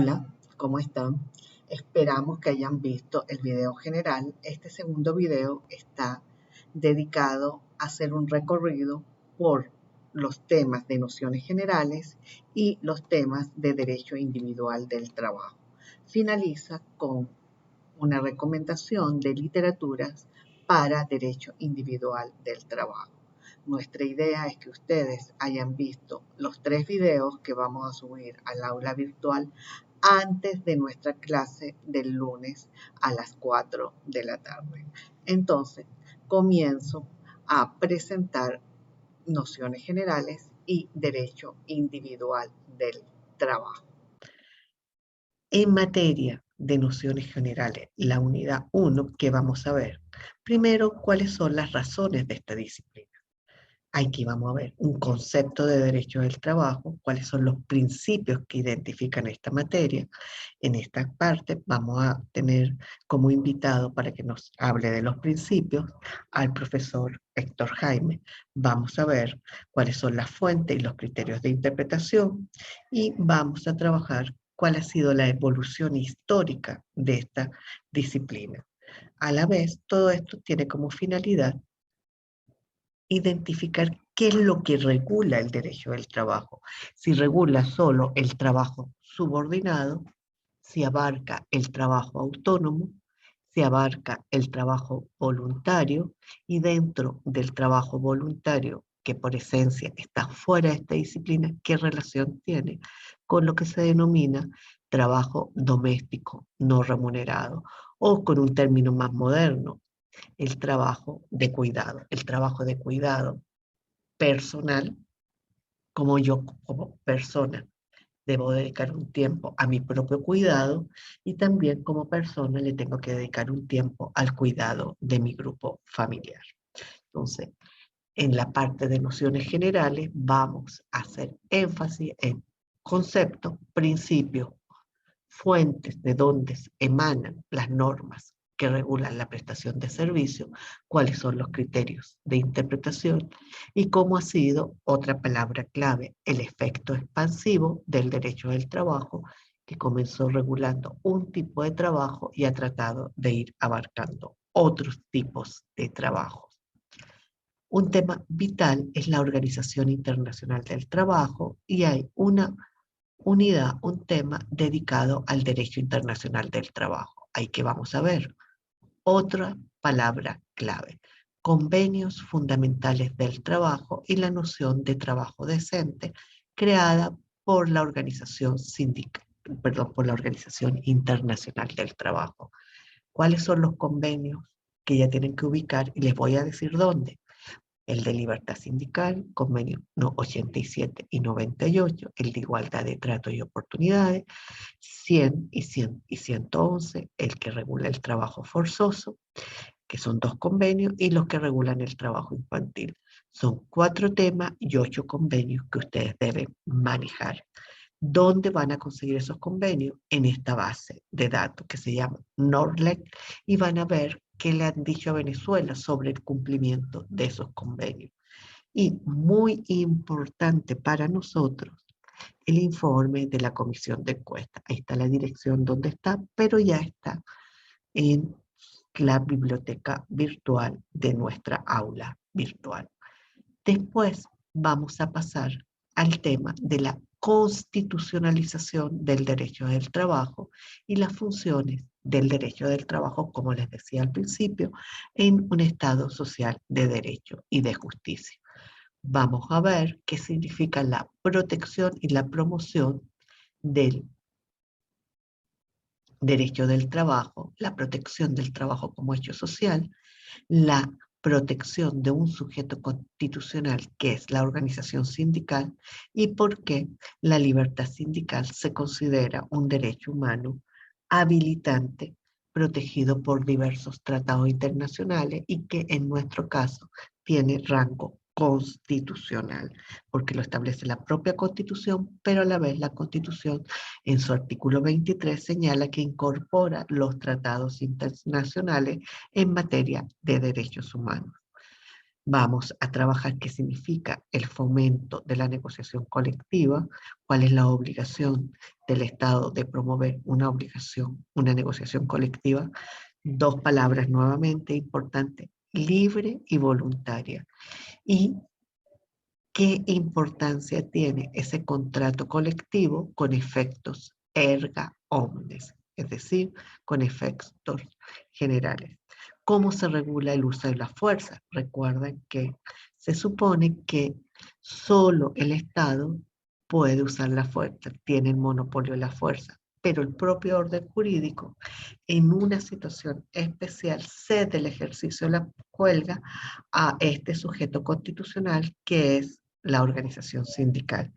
Hola, ¿cómo están? Esperamos que hayan visto el video general. Este segundo video está dedicado a hacer un recorrido por los temas de nociones generales y los temas de derecho individual del trabajo. Finaliza con una recomendación de literaturas para derecho individual del trabajo. Nuestra idea es que ustedes hayan visto los 3 videos que vamos a subir al aula virtual antes de nuestra clase del lunes a las 4 de la tarde. Entonces, comienzo a presentar nociones generales y derecho individual del trabajo. En materia de nociones generales, la unidad 1 que vamos a ver, primero, cuáles son las razones de esta disciplina. Aquí vamos a ver un concepto de derecho del trabajo, cuáles son los principios que identifican esta materia. En esta parte vamos a tener como invitado para que nos hable de los principios al profesor Héctor Jaime. Vamos a ver cuáles son las fuentes y los criterios de interpretación y vamos a trabajar cuál ha sido la evolución histórica de esta disciplina. A la vez, todo esto tiene como finalidad identificar qué es lo que regula el derecho del trabajo. Si regula solo el trabajo subordinado, si abarca el trabajo autónomo, si abarca el trabajo voluntario y dentro del trabajo voluntario, que por esencia está fuera de esta disciplina, qué relación tiene con lo que se denomina trabajo doméstico no remunerado o con un término más moderno, el trabajo de cuidado. El trabajo de cuidado personal, como yo como persona debo dedicar un tiempo a mi propio cuidado y también como persona le tengo que dedicar un tiempo al cuidado de mi grupo familiar. Entonces, en la parte de nociones generales vamos a hacer énfasis en conceptos, principios, fuentes de donde emanan las normas que regulan la prestación de servicio, cuáles son los criterios de interpretación y cómo ha sido, otra palabra clave, el efecto expansivo del derecho del trabajo, que comenzó regulando un tipo de trabajo y ha tratado de ir abarcando otros tipos de trabajo. Un tema vital es la Organización Internacional del Trabajo y hay una unidad, un tema dedicado al derecho internacional del trabajo. Ahí que vamos a ver. Otra palabra clave, convenios fundamentales del trabajo y la noción de trabajo decente creada por la por la Organización Internacional del Trabajo. ¿Cuáles son los convenios que ya tienen que ubicar? Y les voy a decir dónde. El de libertad sindical, convenio no, 87 y 98, el de igualdad de trato y oportunidades, 100 y 111, el que regula el trabajo forzoso, que son 2 convenios, y los que regulan el trabajo infantil. Son 4 temas y 8 convenios que ustedes deben manejar. ¿Dónde van a conseguir esos convenios? En esta base de datos que se llama NORLEC y van a ver qué le han dicho a Venezuela sobre el cumplimiento de esos convenios. Y muy importante para nosotros, el informe de la comisión de encuesta. Ahí está la dirección donde está, pero ya está en la biblioteca virtual de nuestra aula virtual. Después vamos a pasar al tema de la constitucionalización del derecho del trabajo y las funciones del derecho del trabajo, como les decía al principio, en un Estado social de derecho y de justicia. Vamos a ver qué significa la protección y la promoción del derecho del trabajo, la protección del trabajo como hecho social, la protección de un sujeto constitucional que es la organización sindical y por qué la libertad sindical se considera un derecho humano habilitante protegido por diversos tratados internacionales y que en nuestro caso tiene rango constitucional, porque lo establece la propia Constitución, pero a la vez la Constitución en su artículo 23 señala que incorpora los tratados internacionales en materia de derechos humanos. Vamos a trabajar qué significa el fomento de la negociación colectiva, cuál es la obligación del Estado de promover una negociación colectiva. Dos palabras nuevamente importantes: libre y voluntaria. Y qué importancia tiene ese contrato colectivo con efectos erga omnes, es decir, con efectos generales. ¿Cómo se regula el uso de la fuerza? Recuerden que se supone que solo el Estado puede usar la fuerza, tiene el monopolio de la fuerza, pero el propio orden jurídico, en una situación especial, cede el ejercicio de la huelga a este sujeto constitucional que es la organización sindical.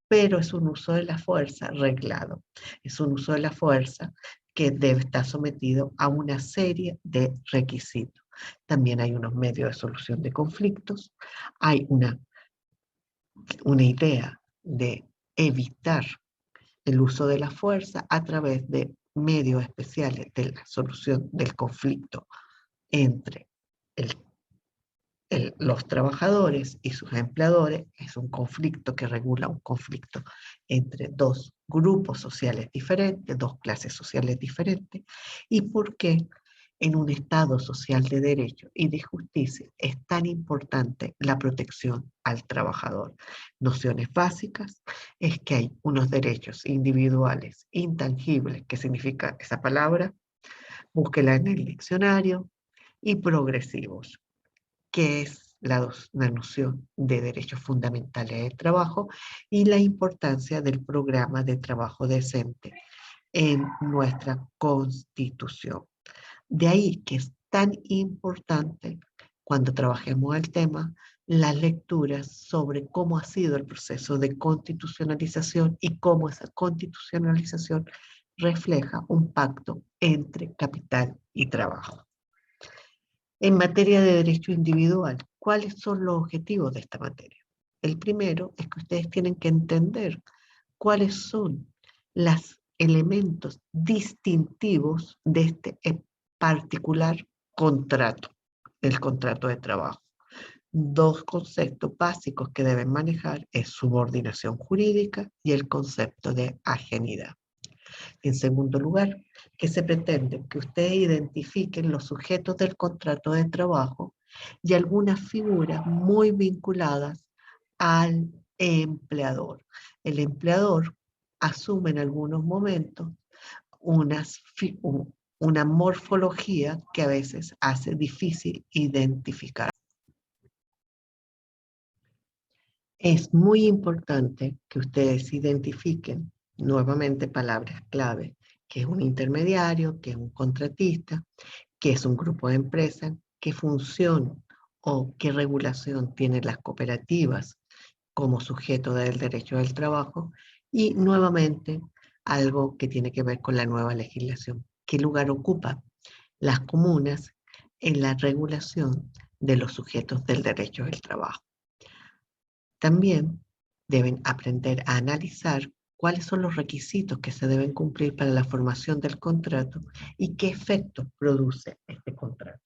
Pero es un uso de la fuerza reglado, es un uso de la fuerza que debe estar sometido a una serie de requisitos. También hay unos medios de solución de conflictos, hay una idea de evitar el uso de la fuerza a través de medios especiales de la solución del conflicto entre el los trabajadores y sus empleadores. Es un conflicto que regula un conflicto entre dos grupos sociales diferentes, dos clases sociales diferentes, y por qué en un Estado social de derecho y de justicia es tan importante la protección al trabajador. Nociones básicas es que hay unos derechos individuales intangibles, ¿qué significa esa palabra? Búsquela en el diccionario, y progresivos, que es la noción de derechos fundamentales del trabajo y la importancia del programa de trabajo decente en nuestra Constitución. De ahí que es tan importante, cuando trabajemos el tema, las lecturas sobre cómo ha sido el proceso de constitucionalización y cómo esa constitucionalización refleja un pacto entre capital y trabajo. En materia de derecho individual, ¿cuáles son los objetivos de esta materia? El primero es que ustedes tienen que entender cuáles son los elementos distintivos de este particular contrato, el contrato de trabajo. Dos conceptos básicos que deben manejar es subordinación jurídica y el concepto de ajenidad. En segundo lugar, que se pretende que ustedes identifiquen los sujetos del contrato de trabajo y algunas figuras muy vinculadas al empleador. El empleador asume en algunos momentos una morfología que a veces hace difícil identificar. Es muy importante que ustedes identifiquen nuevamente palabras clave, que es un intermediario, que es un contratista, que es un grupo de empresas, qué función o qué regulación tienen las cooperativas como sujeto del derecho del trabajo, y nuevamente algo que tiene que ver con la nueva legislación, qué lugar ocupan las comunas en la regulación de los sujetos del derecho del trabajo. También deben aprender a analizar cuáles son los requisitos que se deben cumplir para la formación del contrato y qué efectos produce este contrato.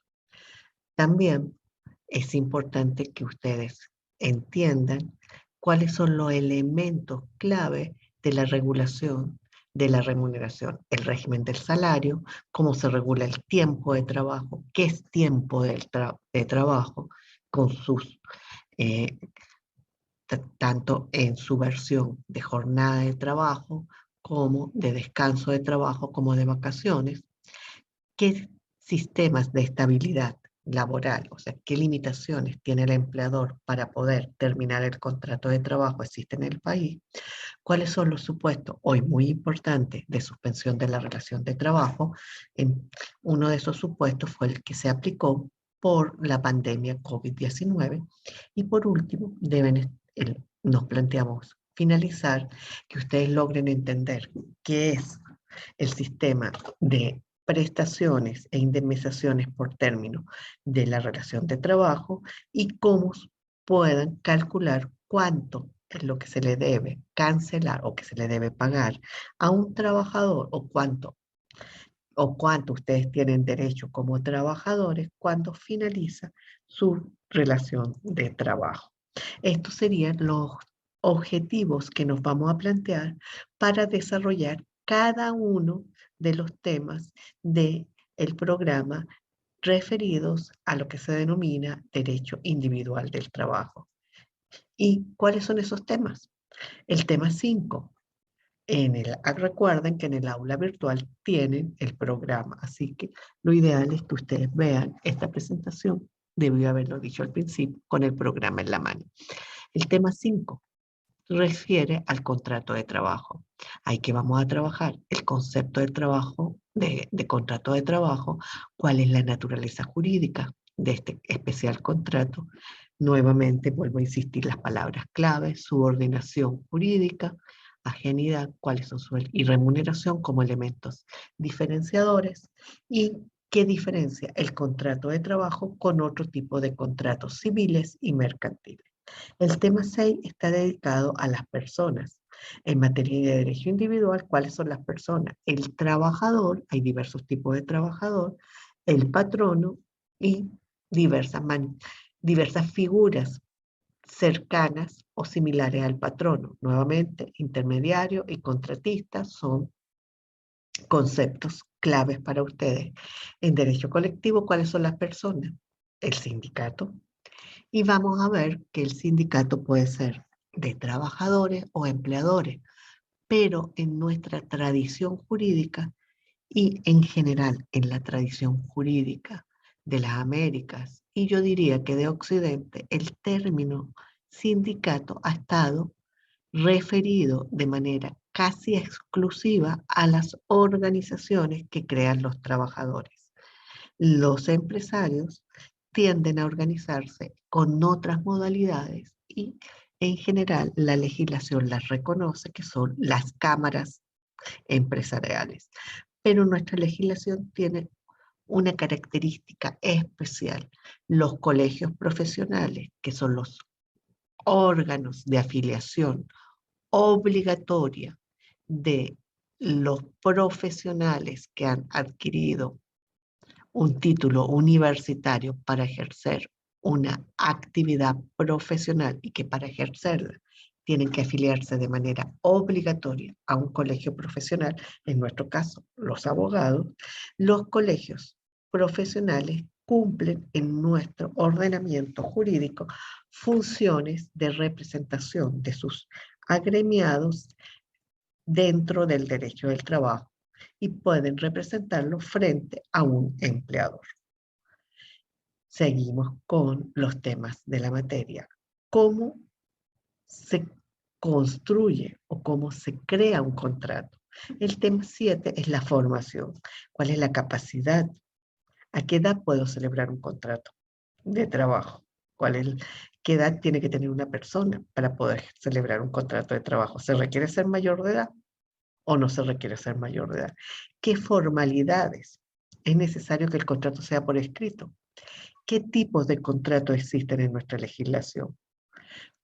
También es importante que ustedes entiendan cuáles son los elementos clave de la regulación de la remuneración, el régimen del salario, cómo se regula el tiempo de trabajo, qué es tiempo de trabajo, con sus tanto en su versión de jornada de trabajo, como de descanso de trabajo, como de vacaciones, qué sistemas de estabilidad laboral, o sea, qué limitaciones tiene el empleador para poder terminar el contrato de trabajo existe en el país, cuáles son los supuestos, hoy muy importantes, de suspensión de la relación de trabajo. Uno de esos supuestos fue el que se aplicó por la pandemia COVID-19. Y por último, nos planteamos finalizar que ustedes logren entender qué es el sistema de prestaciones e indemnizaciones por término de la relación de trabajo y cómo puedan calcular cuánto es lo que se le debe cancelar o que se le debe pagar a un trabajador o cuánto o cuánto ustedes tienen derecho como trabajadores cuando finaliza su relación de trabajo. Estos serían los objetivos que nos vamos a plantear para desarrollar cada uno de los temas del programa referidos a lo que se denomina derecho individual del trabajo. ¿Y cuáles son esos temas? El tema 5. Recuerden que en el aula virtual tienen el programa, así que lo ideal es que ustedes vean esta presentación, debió haberlo dicho al principio, con el programa en la mano. El tema 5 refiere al contrato de trabajo. Ahí que vamos a trabajar el concepto de trabajo, de contrato de trabajo, cuál es la naturaleza jurídica de este especial contrato. Nuevamente vuelvo a insistir las palabras clave: subordinación jurídica, ajenidad, cuáles son y remuneración como elementos diferenciadores, y qué diferencia el contrato de trabajo con otro tipo de contratos civiles y mercantiles. El tema 6 está dedicado a las personas. En materia de derecho individual, ¿cuáles son las personas? El trabajador, hay diversos tipos de trabajador, el patrono y diversas figuras cercanas o similares al patrono. Nuevamente, intermediario y contratista son conceptos claves para ustedes. En derecho colectivo, ¿cuáles son las personas? El sindicato. Y vamos a ver que el sindicato puede ser de trabajadores o empleadores, pero en nuestra tradición jurídica y en general en la tradición jurídica de las Américas, y yo diría que de Occidente, el término sindicato ha estado referido de manera casi exclusiva a las organizaciones que crean los trabajadores. Los empresarios tienden a organizarse con otras modalidades y en general la legislación las reconoce, que son las cámaras empresariales. Pero nuestra legislación tiene una característica especial: los colegios profesionales, que son los órganos de afiliación obligatoria de los profesionales que han adquirido un título universitario para ejercer una actividad profesional, y que para ejercerla tienen que afiliarse de manera obligatoria a un colegio profesional, en nuestro caso los abogados. Los colegios profesionales cumplen en nuestro ordenamiento jurídico funciones de representación de sus agremiados dentro del derecho del trabajo, y pueden representarlo frente a un empleador. Seguimos con los temas de la materia. ¿Cómo se construye o cómo se crea un contrato? El tema 7 es la formación. ¿Cuál es la capacidad? ¿A qué edad puedo celebrar un contrato de trabajo? ¿Qué edad tiene que tener una persona para poder celebrar un contrato de trabajo? ¿Se requiere ser mayor de edad o no se requiere ser mayor de edad? ¿Qué formalidades es necesario que el contrato sea por escrito? ¿Qué tipos de contrato existen en nuestra legislación?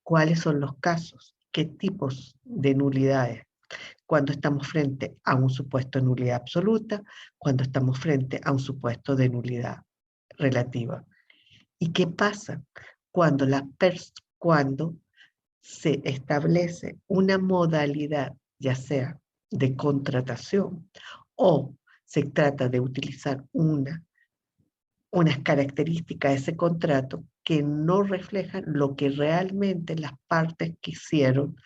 ¿Cuáles son los casos? ¿Qué tipos de nulidades? Cuando estamos frente a un supuesto de nulidad absoluta, cuando estamos frente a un supuesto de nulidad relativa. ¿Y qué pasa cuando se establece una modalidad, ya sea de contratación, o se trata de utilizar unas características de ese contrato que no reflejan lo que realmente las partes quisieron,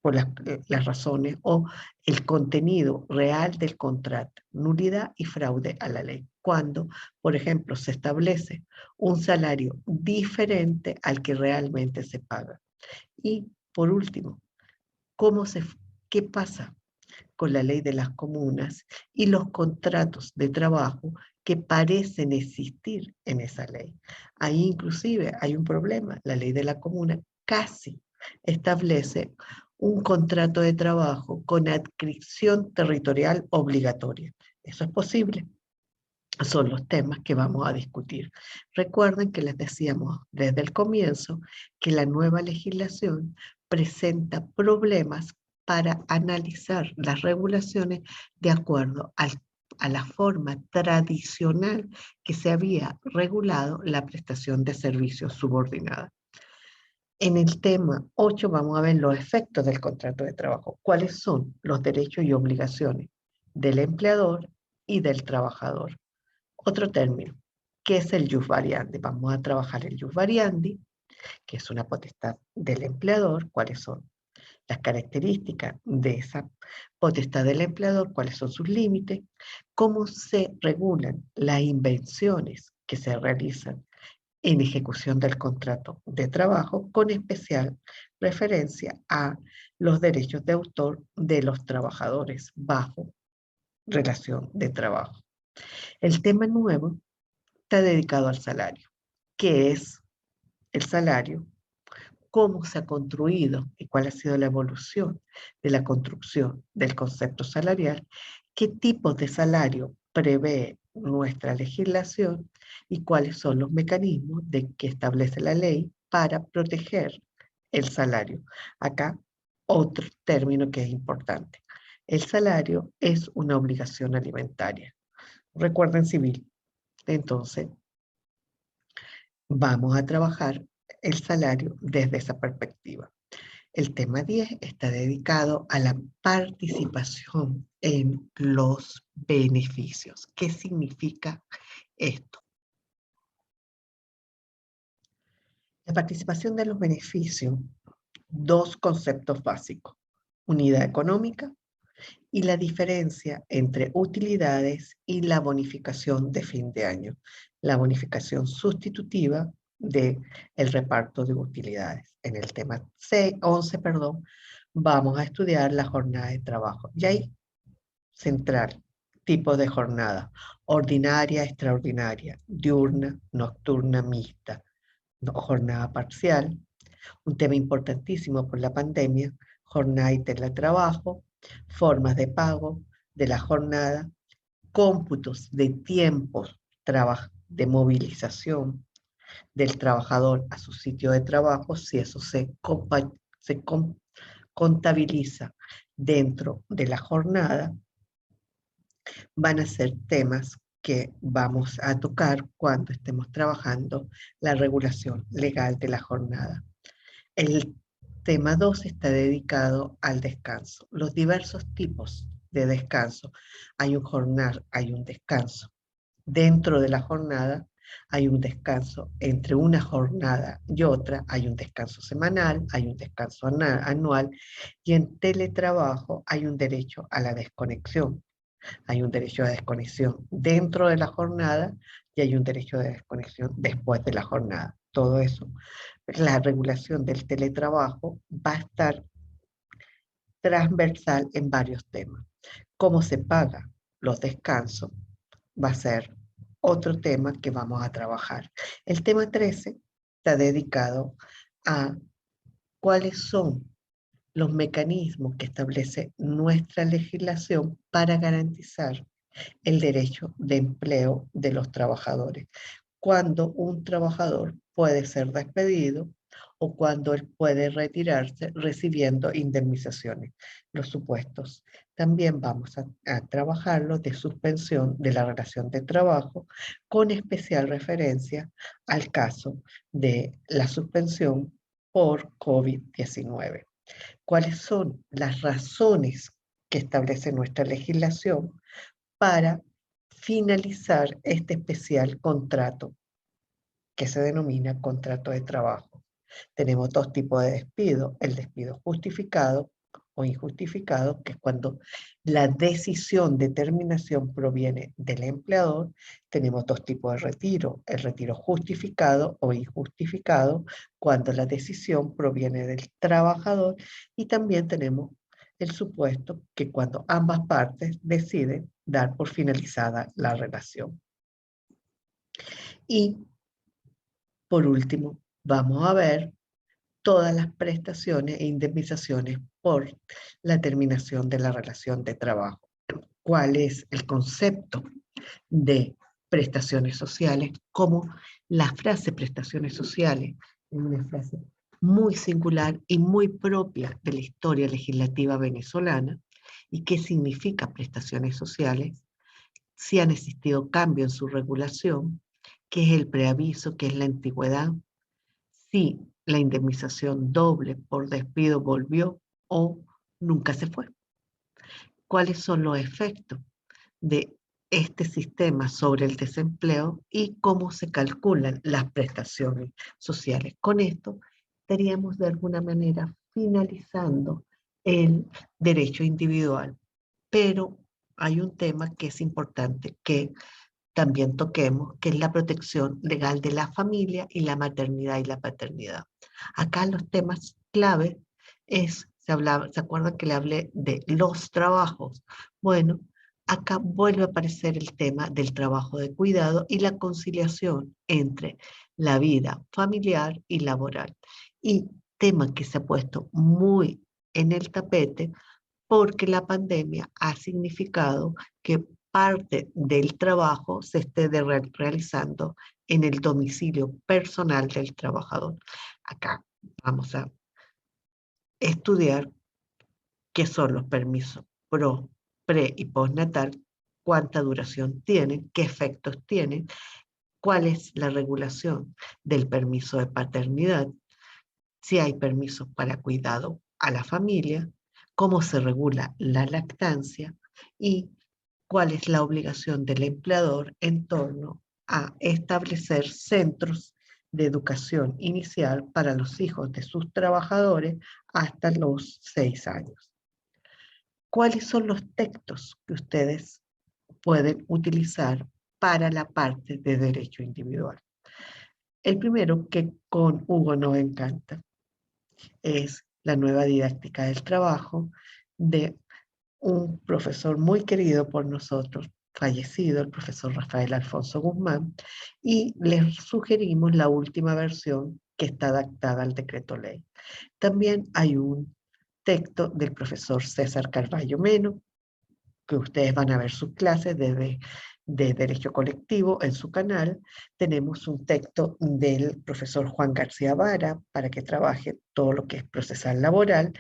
por las razones o el contenido real del contrato? Nulidad y fraude a la ley. Cuando, por ejemplo, se establece un salario diferente al que realmente se paga. Y por último, ¿qué pasa con la ley de las comunas y los contratos de trabajo que parecen existir en esa ley? Ahí inclusive hay un problema. La ley de la comuna casi establece un contrato de trabajo con adscripción territorial obligatoria. ¿Eso es posible? Son los temas que vamos a discutir. Recuerden que les decíamos desde el comienzo que la nueva legislación presenta problemas para analizar las regulaciones de acuerdo al a la forma tradicional que se había regulado la prestación de servicios subordinada. En el tema 8 vamos a ver los efectos del contrato de trabajo. ¿Cuáles son los derechos y obligaciones del empleador y del trabajador? Otro término, ¿qué es el jus variandi? Vamos a trabajar el jus variandi, que es una potestad del empleador. ¿Cuáles son las características de esa potestad del empleador? ¿Cuáles son sus límites? ¿Cómo se regulan las invenciones que se realizan en ejecución del contrato de trabajo, con especial referencia a los derechos de autor de los trabajadores bajo relación de trabajo? El tema nuevo está dedicado al salario. ¿Qué es el salario? ¿Cómo se ha construido y cuál ha sido la evolución de la construcción del concepto salarial? ¿Qué tipos de salario prevé nuestra legislación y cuáles son los mecanismos que establece la ley para proteger el salario? Acá otro término que es importante. El salario es una obligación alimentaria. Recuerden civil. Entonces, vamos a trabajar el salario desde esa perspectiva. El tema 10 está dedicado a la participación en los beneficios. ¿Qué significa esto? La participación de los beneficios, dos conceptos básicos: unidad económica y la diferencia entre utilidades y la bonificación de fin de año, la bonificación sustitutiva del reparto de utilidades. En el tema 11, vamos a estudiar la jornada de trabajo. Y ahí, central, tipo de jornada: ordinaria, extraordinaria, diurna, nocturna, mixta, jornada parcial. Un tema importantísimo por la pandemia: jornada y teletrabajo, formas de pago de la jornada, cómputos de tiempos de movilización del trabajador a su sitio de trabajo, si eso se contabiliza dentro de la jornada. Van a ser temas que vamos a tocar cuando estemos trabajando la regulación legal de la jornada. El tema 2 está dedicado al descanso. Los diversos tipos de descanso. Hay un descanso dentro de la jornada, hay un descanso entre una jornada y otra, hay un descanso semanal, hay un descanso anual, y en teletrabajo hay un derecho a la desconexión. Hay un derecho a desconexión dentro de la jornada y hay un derecho de desconexión después de la jornada. Todo eso, la regulación del teletrabajo va a estar transversal en varios temas. ¿Cómo se paga los descansos? Va a ser otro tema que vamos a trabajar. El tema 13 está dedicado a cuáles son los mecanismos que establece nuestra legislación para garantizar el derecho de empleo de los trabajadores. Cuando un trabajador puede ser despedido o cuando él puede retirarse recibiendo indemnizaciones. Los supuestos. También vamos a trabajarlo de suspensión de la relación de trabajo, con especial referencia al caso de la suspensión por COVID-19. ¿Cuáles son las razones que establece nuestra legislación para finalizar este especial contrato que se denomina contrato de trabajo? Tenemos dos tipos de despido: el despido justificado o injustificado, que es cuando la decisión de terminación proviene del empleador. Tenemos dos tipos de retiro: el retiro justificado o injustificado, cuando la decisión proviene del trabajador, y también tenemos el supuesto que cuando ambas partes deciden dar por finalizada la relación. Y por último, vamos a ver todas las prestaciones e indemnizaciones por la terminación de la relación de trabajo. ¿Cuál es el concepto de prestaciones sociales? Como la frase prestaciones sociales es una frase muy singular y muy propia de la historia legislativa venezolana. ¿Y qué significa prestaciones sociales? si han existido cambios en su regulación, qué es el preaviso, qué es la antigüedad, si la indemnización doble por despido volvió o nunca se fue. ¿Cuáles son los efectos de este sistema sobre el desempleo y cómo se calculan las prestaciones sociales? Con esto estaríamos de alguna manera finalizando el derecho individual, pero hay un tema que es importante que también toquemos, que es la protección legal de la familia y la maternidad y la paternidad. Acá los temas clave ¿se acuerdan que le hablé de los trabajos? Bueno, acá vuelve a aparecer el tema del trabajo de cuidado y la conciliación entre la vida familiar y laboral. Y tema que se ha puesto muy en el tapete porque la pandemia ha significado que parte del trabajo se esté realizando en el domicilio personal del trabajador. Acá vamos a estudiar qué son los permisos pre y postnatal, cuánta duración tienen, qué efectos tienen, cuál es la regulación del permiso de paternidad, si hay permisos para cuidado a la familia, cómo se regula la lactancia y cuál es la obligación del empleador en torno a establecer centros de educación inicial para los hijos de sus trabajadores hasta los 6 años. ¿Cuáles son los textos que ustedes pueden utilizar para la parte de derecho individual? El primero que con Hugo nos encanta es la nueva didáctica del trabajo de un profesor muy querido por nosotros, fallecido, el profesor Rafael Alfonso Guzmán, y les sugerimos la última versión que está adaptada al decreto ley. También hay un texto del profesor César Carballo Meno, que ustedes van a ver sus clases de Derecho Colectivo en su canal. Tenemos un texto del profesor Juan García Vara para que trabaje todo lo que es procesal laboral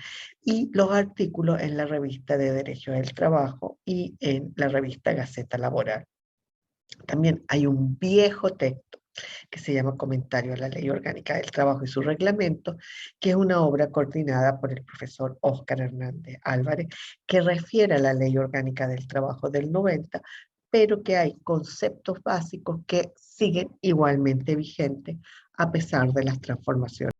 y los artículos en la revista de Derecho del Trabajo y en la revista Gaceta Laboral. También hay un viejo texto que se llama Comentario a la Ley Orgánica del Trabajo y su Reglamento, que es una obra coordinada por el profesor Óscar Hernández Álvarez, que refiere a la Ley Orgánica del Trabajo del 90, pero que hay conceptos básicos que siguen igualmente vigentes a pesar de las transformaciones.